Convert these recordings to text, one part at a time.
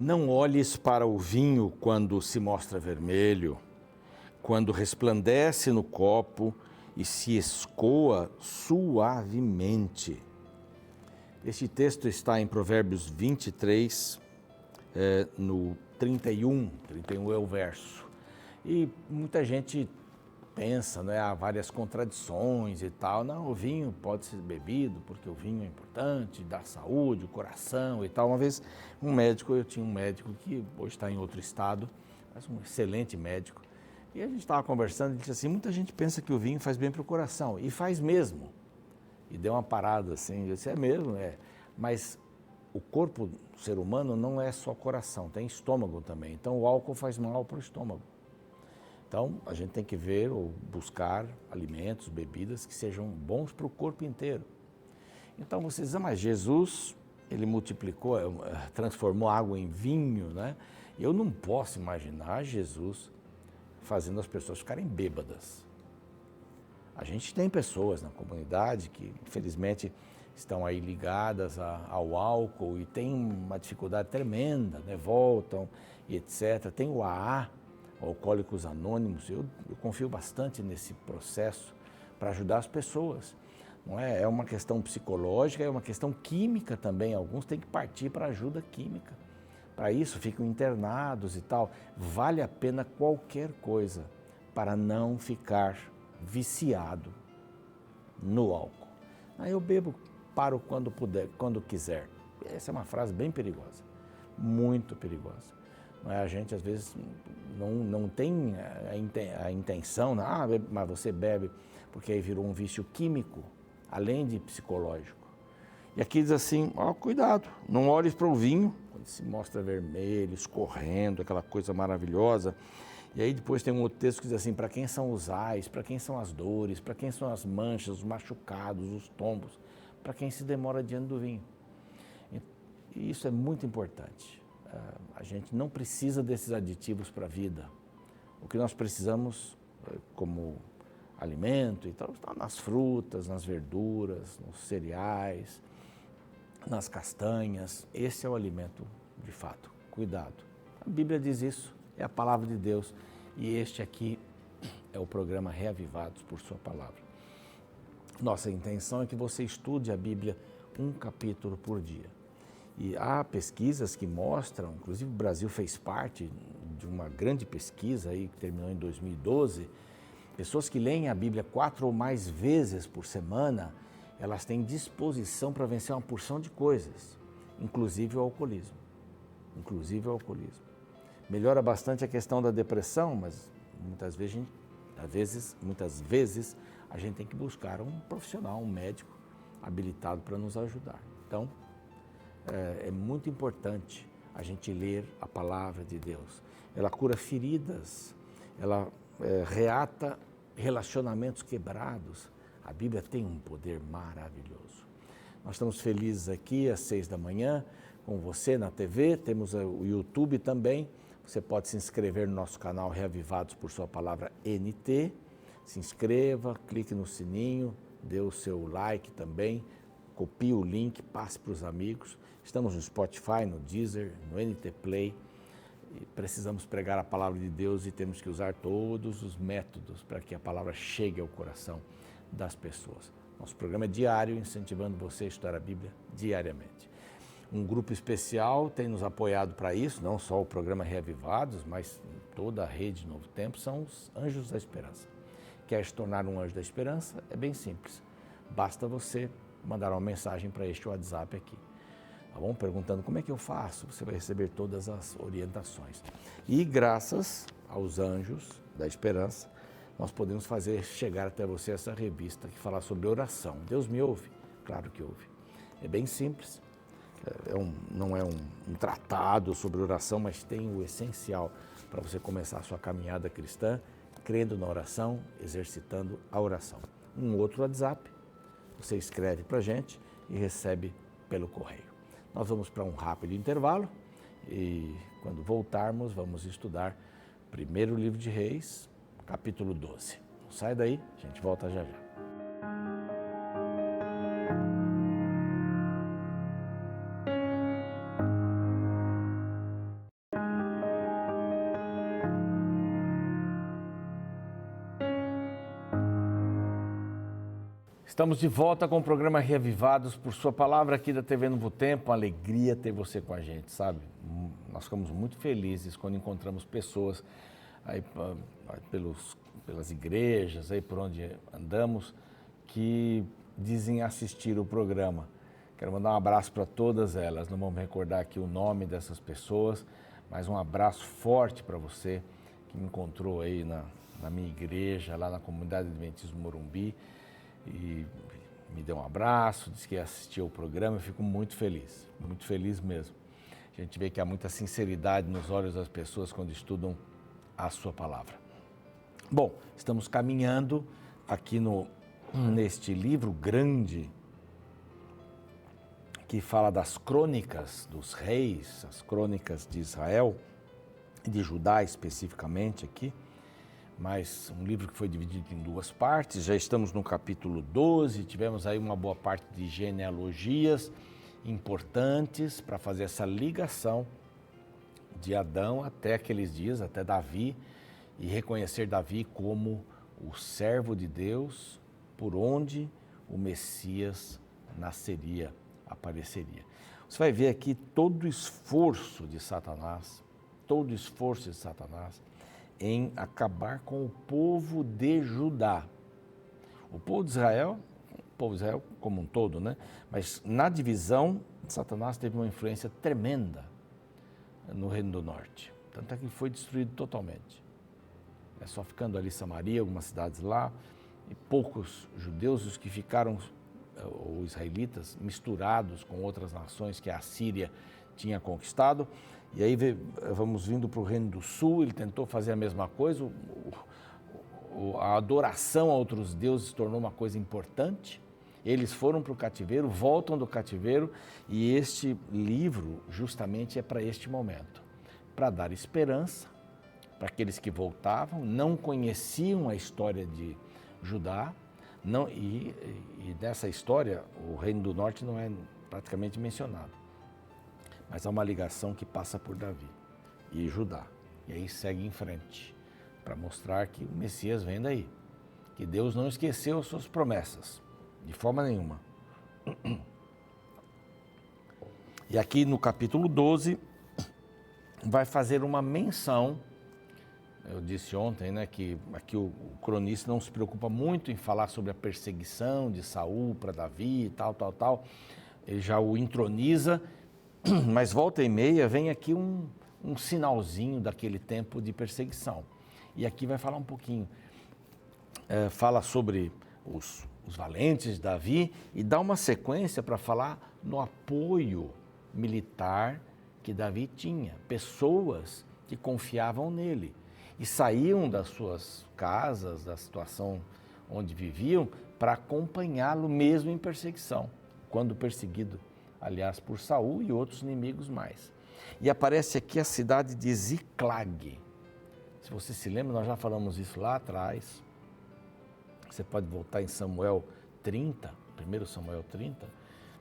Não olhes para o vinho quando se mostra vermelho, quando resplandece no copo e se escoa suavemente. Este texto está em Provérbios 23, no 31. 31 é o verso. E muita gente pensa, né, há várias contradições e tal. Não, o vinho pode ser bebido porque o vinho é importante, dá saúde, o coração e tal. Uma vez eu tinha um médico que hoje está em outro estado, mas um excelente médico. E a gente estava conversando e disse assim, muita gente pensa que o vinho faz bem para o coração, e faz mesmo. E deu uma parada assim, eu disse, é mesmo, é. Mas o corpo do ser humano não é só coração, tem estômago também. Então o álcool faz mal para o estômago. Então, a gente tem que ver ou buscar alimentos, bebidas que sejam bons para o corpo inteiro. Então, você diz, mas Jesus, ele multiplicou, transformou água em vinho, né? Eu não posso imaginar Jesus fazendo as pessoas ficarem bêbadas. A gente tem pessoas na comunidade que, infelizmente, estão aí ligadas ao álcool e têm uma dificuldade tremenda, né? Voltam e etc. Tem o AA, Alcoólicos Anônimos, eu confio bastante nesse processo para ajudar as pessoas. Não é? É uma questão psicológica, é uma questão química também. Alguns têm que partir para ajuda química. Para isso ficam internados e tal. Vale a pena qualquer coisa para não ficar viciado no álcool. Aí eu bebo, paro quando puder, quando quiser. Essa é uma frase bem perigosa, muito perigosa. A gente, às vezes, não tem a intenção, mas você bebe, porque aí virou um vício químico, além de psicológico. E aqui diz assim, cuidado, não olhes para o vinho, quando se mostra vermelho, escorrendo, aquela coisa maravilhosa. E aí depois tem um outro texto que diz assim, para quem são os ais, para quem são as dores, para quem são as manchas, os machucados, os tombos, para quem se demora diante do vinho. E isso é muito importante. A gente não precisa desses aditivos para a vida. O que nós precisamos, como alimento e tal, está nas frutas, nas verduras, nos cereais, nas castanhas. Esse é o alimento de fato. Cuidado. A Bíblia diz isso, é a palavra de Deus. E este aqui é o programa Reavivados por Sua Palavra. Nossa intenção é que você estude a Bíblia um capítulo por dia. E há pesquisas que mostram, inclusive o Brasil fez parte de uma grande pesquisa aí, que terminou em 2012, pessoas que leem a Bíblia 4 ou mais vezes por semana, elas têm disposição para vencer uma porção de coisas, inclusive o alcoolismo. Melhora bastante a questão da depressão, mas muitas vezes a gente tem que buscar um profissional, um médico habilitado para nos ajudar. Então, é muito importante a gente ler a palavra de Deus. Ela cura feridas, ela reata relacionamentos quebrados. A Bíblia tem um poder maravilhoso. Nós estamos felizes aqui às 6 da manhã com você na TV, temos o YouTube também. Você pode se inscrever no nosso canal Reavivados por Sua Palavra NT. Se inscreva, clique no sininho, dê o seu like também. Copie o link, passe para os amigos. Estamos no Spotify, no Deezer, no NT Play. E precisamos pregar a palavra de Deus e temos que usar todos os métodos para que a palavra chegue ao coração das pessoas. Nosso programa é diário, incentivando você a estudar a Bíblia diariamente. Um grupo especial tem nos apoiado para isso, não só o programa Reavivados, mas toda a rede Novo Tempo, são os Anjos da Esperança. Quer se tornar um Anjo da Esperança? É bem simples. Basta você mandar uma mensagem para este WhatsApp aqui, tá bom? Perguntando como é que eu faço, você vai receber todas as orientações. E graças aos Anjos da Esperança, nós podemos fazer chegar até você essa revista que fala sobre oração. Deus me ouve? Claro que ouve. É bem simples, não é um tratado sobre oração, mas tem o essencial para você começar a sua caminhada cristã, crendo na oração, exercitando a oração. Um outro WhatsApp, você escreve para a gente e recebe pelo correio. Nós vamos para um rápido intervalo e quando voltarmos vamos estudar primeiro livro de Reis, capítulo 12. Não sai daí, a gente volta já já. Estamos de volta com o programa Reavivados por sua palavra aqui da TV Novo Tempo. Uma alegria ter você com a gente, sabe? Nós ficamos muito felizes quando encontramos pessoas aí pelas igrejas, aí por onde andamos, que dizem assistir o programa. Quero mandar um abraço para todas elas. Não vamos recordar aqui o nome dessas pessoas, mas um abraço forte para você que me encontrou aí na minha igreja, lá na comunidade Adventismo Morumbi, e me deu um abraço, disse que ia assistir ao programa. Eu fico muito feliz mesmo. A gente vê que há muita sinceridade nos olhos das pessoas quando estudam a sua palavra. Bom, estamos caminhando aqui neste livro grande que fala das crônicas dos reis, as crônicas de Israel, de Judá especificamente aqui, mas um livro que foi dividido em duas partes. Já estamos no capítulo 12, tivemos aí uma boa parte de genealogias importantes para fazer essa ligação de Adão até aqueles dias, até Davi, e reconhecer Davi como o servo de Deus, por onde o Messias nasceria, apareceria. Você vai ver aqui todo o esforço de Satanás em acabar com o povo de Judá. O povo de Israel como um todo, né? Mas na divisão, Satanás teve uma influência tremenda no Reino do Norte. Tanto é que foi destruído totalmente. É só ficando ali Samaria, algumas cidades lá, e poucos judeus, os que ficaram, ou israelitas, misturados com outras nações que a Síria tinha conquistado. E aí vamos vindo para o Reino do Sul, ele tentou fazer a mesma coisa, a adoração a outros deuses se tornou uma coisa importante. Eles foram para o cativeiro, voltam do cativeiro, e este livro justamente é para este momento, para dar esperança para aqueles que voltavam, não conheciam a história de Judá, e dessa história o Reino do Norte não é praticamente mencionado. Mas há uma ligação que passa por Davi e Judá. E aí segue em frente, para mostrar que o Messias vem daí. Que Deus não esqueceu as suas promessas, de forma nenhuma. E aqui no capítulo 12, vai fazer uma menção. Eu disse ontem, né, que aqui o cronista não se preocupa muito em falar sobre a perseguição de Saul para Davi e tal. Ele já o entroniza. Mas volta e meia vem aqui um sinalzinho daquele tempo de perseguição. E aqui vai falar um pouquinho, fala sobre os valentes de Davi e dá uma sequência para falar no apoio militar que Davi tinha. Pessoas que confiavam nele e saíam das suas casas, da situação onde viviam, para acompanhá-lo mesmo em perseguição, quando perseguido, aliás, por Saul e outros inimigos mais. E aparece aqui a cidade de Ziclag. Se você se lembra, nós já falamos isso lá atrás. Você pode voltar em Samuel 30, 1 Samuel 30,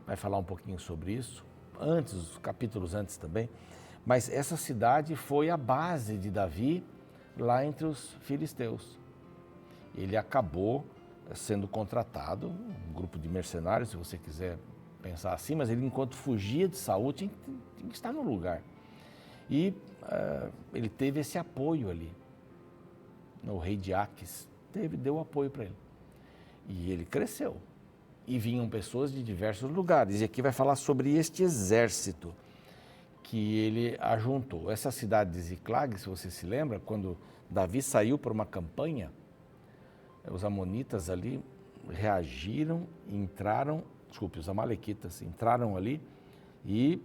vai falar um pouquinho sobre isso, os capítulos antes também. Mas essa cidade foi a base de Davi lá entre os filisteus. Ele acabou sendo contratado, um grupo de mercenários, se você quiser pensar assim, mas ele, enquanto fugia de Saul, tinha que estar no lugar. E ele teve esse apoio ali. O rei de Aques deu apoio para ele. E ele cresceu. E vinham pessoas de diversos lugares. E aqui vai falar sobre este exército que ele ajuntou. Essa cidade de Ziclag, se você se lembra, quando Davi saiu para uma campanha, os amonitas ali reagiram, os amalequitas entraram ali e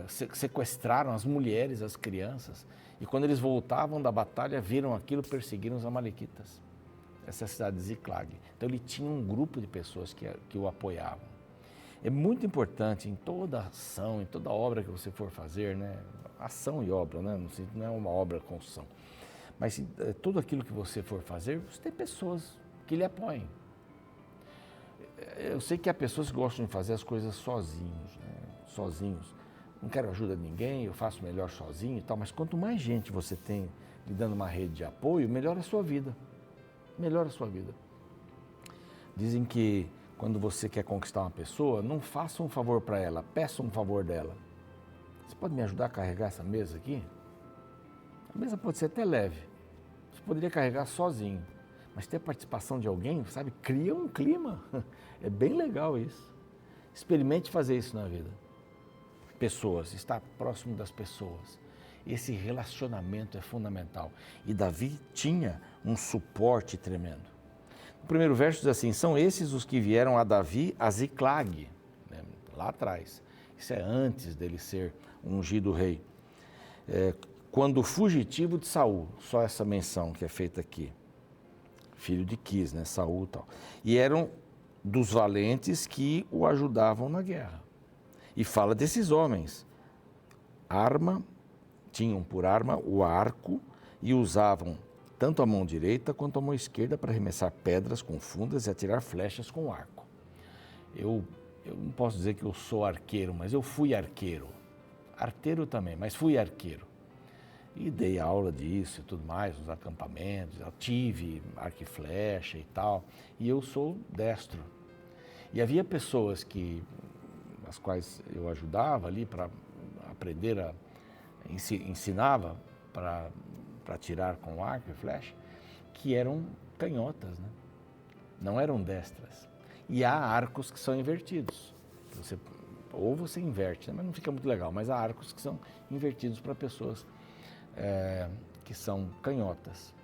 sequestraram as mulheres, as crianças. E quando eles voltavam da batalha, viram aquilo, perseguiram os amalequitas. Essa é a cidade de Ziclag. Então ele tinha um grupo de pessoas que o apoiavam. É muito importante em toda ação, em toda obra que você for fazer, né? Ação e obra, né? Não é uma obra construção. Mas tudo aquilo que você for fazer, você tem pessoas que lhe apoiem. Eu sei que há pessoas que gostam de fazer as coisas sozinhos, né? Sozinhos. Não quero ajuda de ninguém, eu faço melhor sozinho e tal, mas quanto mais gente você tem lhe dando uma rede de apoio, melhor a sua vida. Melhor a sua vida. Dizem que quando você quer conquistar uma pessoa, não faça um favor para ela, peça um favor dela. Você pode me ajudar a carregar essa mesa aqui? A mesa pode ser até leve. Você poderia carregar sozinho. Mas ter a participação de alguém, sabe, cria um clima. É bem legal isso. Experimente fazer isso na vida. Pessoas, estar próximo das pessoas. Esse relacionamento é fundamental. E Davi tinha um suporte tremendo. O primeiro verso diz assim, são esses os que vieram a Davi a Ziclag, né, lá atrás. Isso é antes dele ser ungido rei. Quando fugitivo de Saul, só essa menção que é feita aqui. Filho de Quis, né, Saul e tal. E eram dos valentes que o ajudavam na guerra. E fala desses homens. Tinham por arma o arco e usavam tanto a mão direita quanto a mão esquerda para arremessar pedras com fundas e atirar flechas com arco. Eu não posso dizer que eu sou arqueiro, mas eu fui arqueiro. Arteiro também, mas fui arqueiro. E dei aula disso e tudo mais, nos acampamentos, eu tive arco e flecha e tal. E eu sou destro. E havia pessoas as quais eu ajudava ali para aprender ensinava para atirar com arco e flecha, que eram canhotas, né? Não eram destras. E há arcos que são invertidos. Ou você inverte, né? Mas não fica muito legal, mas há arcos que são invertidos para pessoas que são canhotas.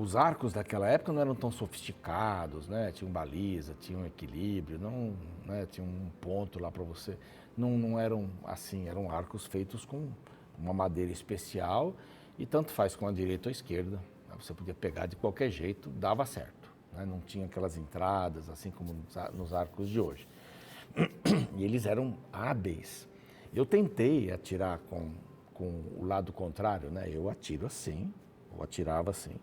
Os arcos daquela época não eram tão sofisticados, né? Tinham baliza, tinham equilíbrio, não, né? Tinha um ponto lá para você. Não eram assim, eram arcos feitos com uma madeira especial e tanto faz com a direita ou a esquerda. Você podia pegar de qualquer jeito, dava certo, né? Não tinha aquelas entradas, assim como nos arcos de hoje. E eles eram hábeis. Eu tentei atirar com o lado contrário, né? Eu atiro assim, ou atirava assim,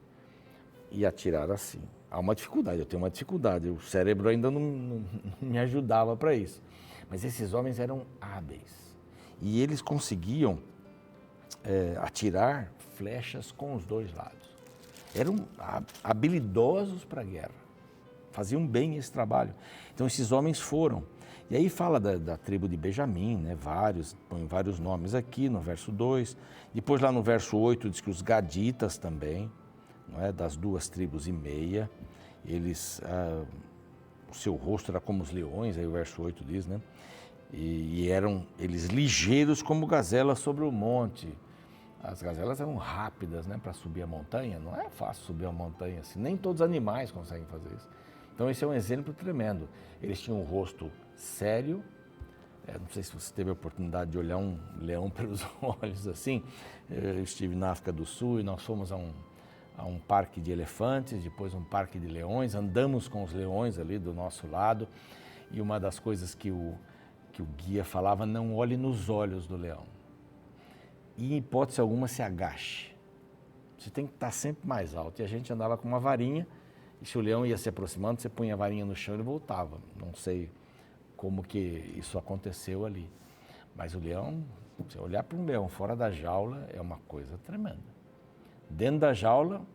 e atirar assim. Há uma dificuldade, eu tenho uma dificuldade, o cérebro ainda não me ajudava para isso. Mas esses homens eram hábeis e eles conseguiam atirar flechas com os dois lados. Eram habilidosos para a guerra, faziam bem esse trabalho. Então esses homens foram. E aí fala da tribo de Benjamim, né? Põe vários nomes aqui no verso 2. Depois lá no verso 8 diz que os gaditas também, não é? Das 2 tribos e meia, eles, o seu rosto era como os leões, aí o verso 8 diz, né? E eram eles ligeiros como gazelas sobre o monte. As gazelas eram rápidas, né, para subir a montanha. Não é fácil subir a montanha assim, nem todos os animais conseguem fazer isso. Então esse é um exemplo tremendo. Eles tinham um rosto sério. Não sei se você teve a oportunidade de olhar um leão pelos olhos assim. Eu estive na África do Sul e nós fomos a um parque de elefantes, depois um parque de leões. Andamos com os leões ali do nosso lado e uma das coisas que o guia falava, não olhe nos olhos do leão. E em hipótese alguma se agache. Você tem que estar sempre mais alto. E a gente andava com uma varinha e se o leão ia se aproximando, você punha a varinha no chão e ele voltava. Não sei como que isso aconteceu ali. Mas o leão, se olhar para um leão fora da jaula, é uma coisa tremenda. Dentro da jaula,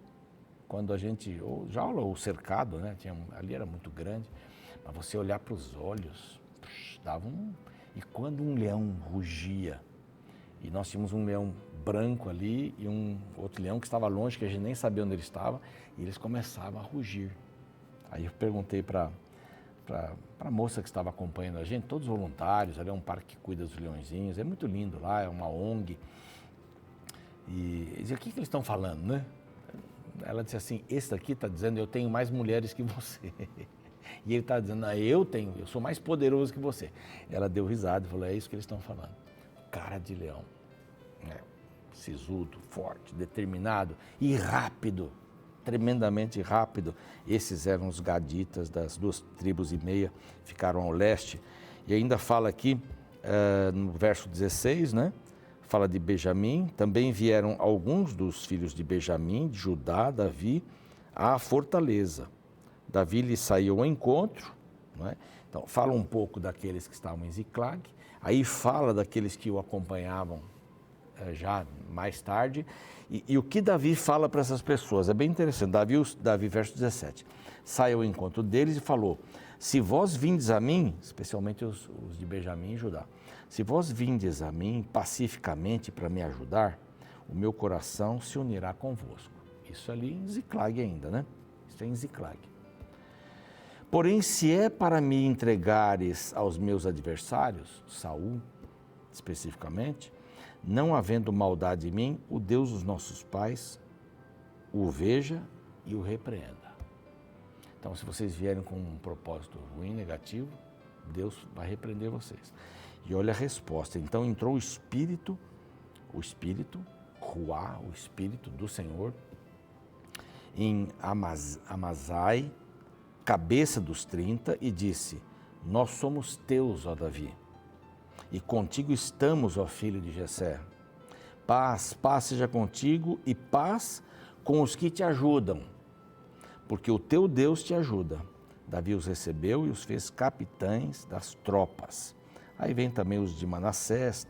quando a gente, ou jaula ou cercado, né? Ali era muito grande, mas você olhar para os olhos, dava um... E quando um leão rugia, e nós tínhamos um leão branco ali e um outro leão que estava longe, que a gente nem sabia onde ele estava, e eles começavam a rugir. Aí eu perguntei para a moça que estava acompanhando a gente, todos voluntários, ali é um parque que cuida dos leõezinhos, é muito lindo lá, é uma ONG. E dizia, o que eles estão falando, né? Ela disse assim, esse daqui está dizendo, eu tenho mais mulheres que você. E ele está dizendo, eu sou mais poderoso que você. Ela deu risada e falou, é isso que eles estão falando. Cara de leão, né? Sisudo, forte, determinado e rápido, tremendamente rápido. Esses eram os gaditas das 2 tribos e meia, ficaram ao leste. E ainda fala aqui, no verso 16, né? Fala de Benjamim, também vieram alguns dos filhos de Benjamim, de Judá, Davi, à fortaleza. Davi lhe saiu ao encontro, não é? Então fala um pouco daqueles que estavam em Ziclag, aí fala daqueles que o acompanhavam já mais tarde. E o que Davi fala para essas pessoas? É bem interessante. Davi, verso 17. Sai ao encontro deles e falou: se vós vindes a mim, especialmente os de Benjamim e Judá, se vós vindes a mim pacificamente para me ajudar, o meu coração se unirá convosco. Isso ali em Ziclag ainda, né? Isso é em Ziclag. Porém, se é para me entregares aos meus adversários, Saul especificamente, não havendo maldade em mim, o Deus dos nossos pais o veja e o repreenda. Então, se vocês vierem com um propósito ruim, negativo, Deus vai repreender vocês. E olha a resposta. Então entrou o Espírito, Ruá, o Espírito do Senhor, em Amazai, cabeça dos 30, e disse: nós somos teus, ó Davi, e contigo estamos, ó filho de Jessé. Paz seja contigo e paz com os que te ajudam, porque o teu Deus te ajuda. Davi os recebeu e os fez capitães das tropas. Aí vem também os de Manassés,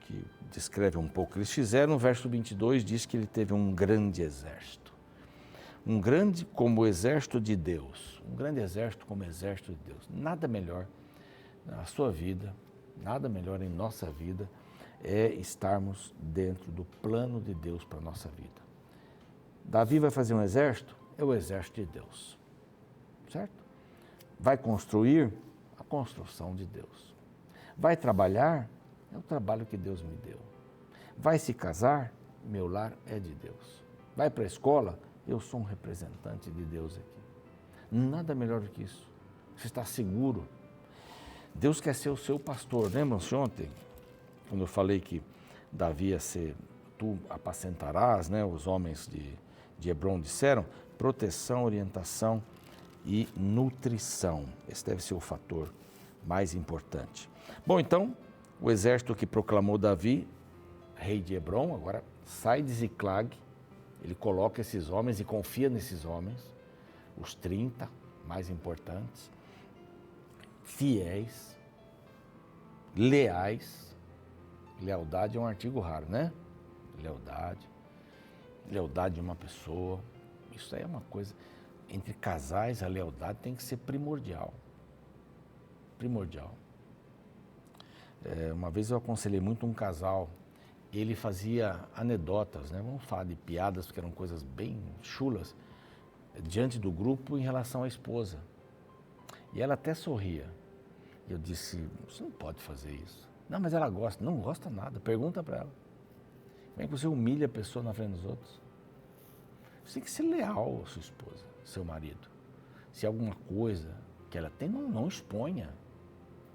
que descreve um pouco o que eles fizeram. No verso 22 diz que ele teve um grande exército. Um grande como o exército de Deus. Um grande exército como o exército de Deus. Nada melhor na sua vida, nada melhor em nossa vida é estarmos dentro do plano de Deus para a nossa vida. Davi vai fazer um exército? É o exército de Deus, certo? Vai construir? A construção de Deus. Vai trabalhar? É o trabalho que Deus me deu. Vai se casar? Meu lar é de Deus. Vai para a escola? Eu sou um representante de Deus aqui. Nada melhor do que isso. Você está seguro. Deus quer ser o seu pastor. Lembram-se ontem, quando eu falei que Davi ia ser, tu apacentarás, né? Os homens de Hebron disseram, proteção, orientação e nutrição. Esse deve ser o fator mais importante. Bom, então, o exército que proclamou Davi, rei de Hebron, agora sai de Ziclag, ele coloca esses homens e confia nesses homens, os 30 mais importantes, fiéis, leais. Lealdade é um artigo raro, né? Lealdade de uma pessoa, isso aí é uma coisa, entre casais a lealdade tem que ser primordial. Uma vez eu aconselhei muito um casal, ele fazia anedotas, né? Vamos falar de piadas, porque eram coisas bem chulas, diante do grupo em relação à esposa. E ela até sorria. Eu disse, você não pode fazer isso. Não, mas ela gosta. Não gosta nada, pergunta para ela. Como é que você humilha a pessoa na frente dos outros? Você tem que ser leal à sua esposa, seu marido. Se alguma coisa que ela tem, não exponha.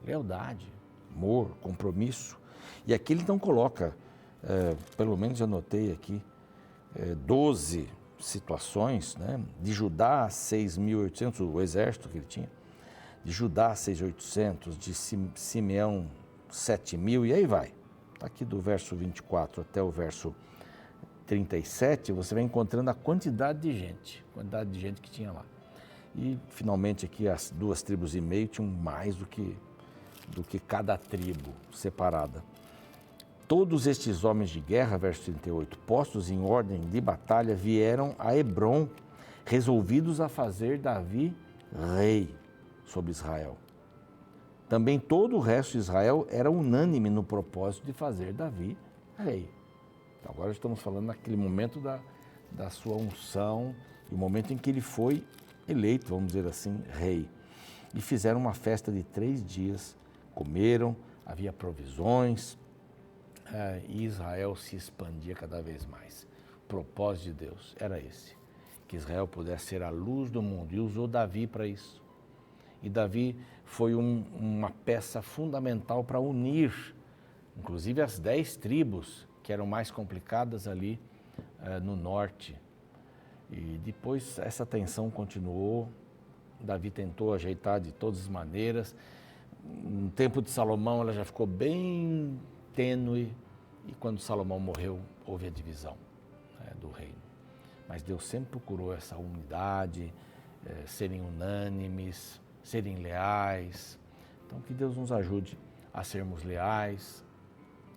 Lealdade, amor, compromisso. E aqui ele não coloca, pelo menos eu anotei aqui, 12 situações, né? De Judá, 6.800, o exército que ele tinha. De Judá, 6.800, de Simeão, 7.000, e aí vai. Está aqui do verso 24 até o verso 37, você vai encontrando a quantidade de gente que tinha lá. E, finalmente, aqui as 2,5 tribos tinham mais do que cada tribo separada. Todos estes homens de guerra, verso 38, postos em ordem de batalha, vieram a Hebrom, resolvidos a fazer Davi rei sobre Israel. Também todo o resto de Israel era unânime no propósito de fazer Davi rei. Então, agora estamos falando naquele momento da sua unção, e o momento em que ele foi eleito, vamos dizer assim, rei. E fizeram uma festa de 3 dias, comeram, havia provisões, e Israel se expandia cada vez mais. O propósito de Deus era esse, que Israel pudesse ser a luz do mundo, e usou Davi para isso. E Davi foi uma peça fundamental para unir, inclusive as 10 tribos, que eram mais complicadas ali no norte. E depois essa tensão continuou, Davi tentou ajeitar de todas as maneiras. No tempo de Salomão ela já ficou bem tênue, e quando Salomão morreu houve a divisão do reino. Mas Deus sempre procurou essa unidade, serem unânimes, serem leais. Então que Deus nos ajude a sermos leais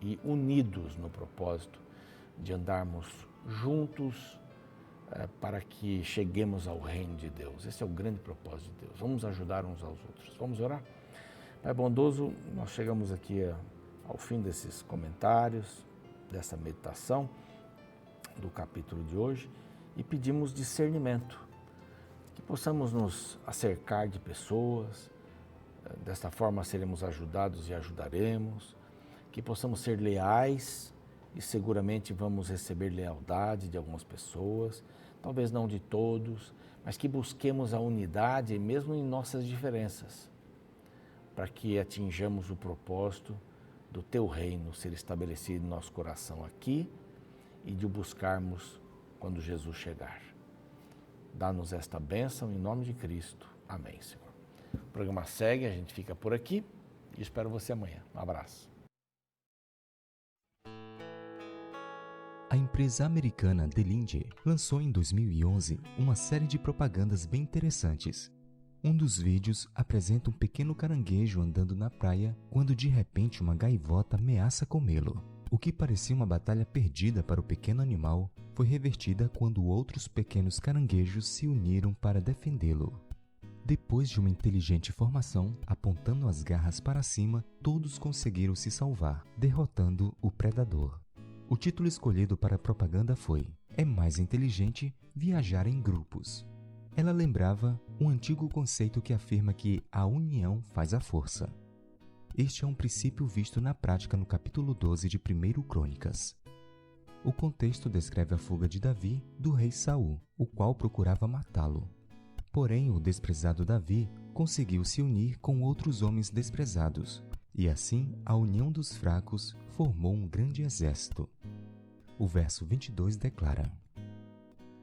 e unidos no propósito de andarmos juntos para que cheguemos ao reino de Deus. Esse é o grande propósito de Deus. Vamos ajudar uns aos outros. Vamos orar? Pai bondoso, nós chegamos aqui ao fim desses comentários, dessa meditação do capítulo de hoje e pedimos discernimento, que possamos nos acercar de pessoas, desta forma seremos ajudados e ajudaremos, que possamos ser leais e seguramente vamos receber lealdade de algumas pessoas, talvez não de todos, mas que busquemos a unidade mesmo em nossas diferenças, para que atinjamos o propósito do Teu reino ser estabelecido em nosso coração aqui e de o buscarmos quando Jesus chegar. Dá-nos esta bênção em nome de Cristo. Amém, Senhor. O programa segue, a gente fica por aqui e espero você amanhã. Um abraço. A empresa americana The Lindy lançou em 2011 uma série de propagandas bem interessantes. Um dos vídeos apresenta um pequeno caranguejo andando na praia quando de repente uma gaivota ameaça comê-lo. O que parecia uma batalha perdida para o pequeno animal foi revertida quando outros pequenos caranguejos se uniram para defendê-lo. Depois de uma inteligente formação, apontando as garras para cima, todos conseguiram se salvar, derrotando o predador. O título escolhido para a propaganda foi "É mais inteligente viajar em grupos". Ela lembrava um antigo conceito que afirma que a união faz a força. Este é um princípio visto na prática no capítulo 12 de 1 Crônicas. O contexto descreve a fuga de Davi do rei Saul, o qual procurava matá-lo. Porém, o desprezado Davi conseguiu se unir com outros homens desprezados, e assim a união dos fracos formou um grande exército. O verso 22 declara: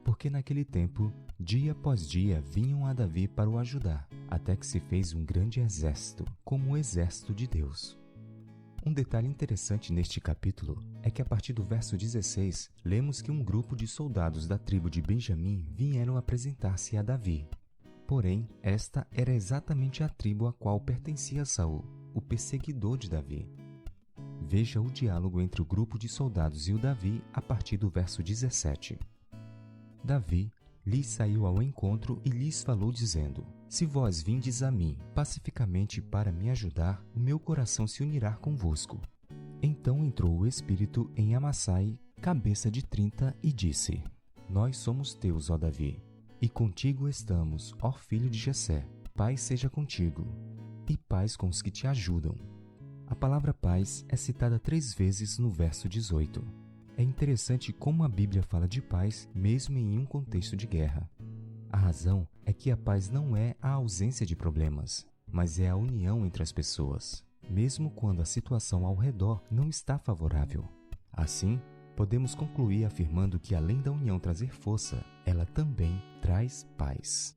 "Porque naquele tempo, dia após dia, vinham a Davi para o ajudar, até que se fez um grande exército, como o exército de Deus." Um detalhe interessante neste capítulo é que a partir do verso 16, lemos que um grupo de soldados da tribo de Benjamim vieram apresentar-se a Davi. Porém, esta era exatamente a tribo a qual pertencia Saul, o perseguidor de Davi. Veja o diálogo entre o grupo de soldados e o Davi a partir do verso 17. Davi lhes saiu ao encontro e lhes falou dizendo: "Se vós vindes a mim pacificamente para me ajudar, o meu coração se unirá convosco." Então entrou o Espírito em Amassai, cabeça de 30, e disse: "Nós somos teus, ó Davi, e contigo estamos, ó filho de Jessé. Paz seja contigo, e paz com os que te ajudam." A palavra paz é citada 3 vezes no verso 18. É interessante como a Bíblia fala de paz mesmo em um contexto de guerra. A razão é que a paz não é a ausência de problemas, mas é a união entre as pessoas, mesmo quando a situação ao redor não está favorável. Assim, podemos concluir afirmando que além da união trazer força, ela também traz paz.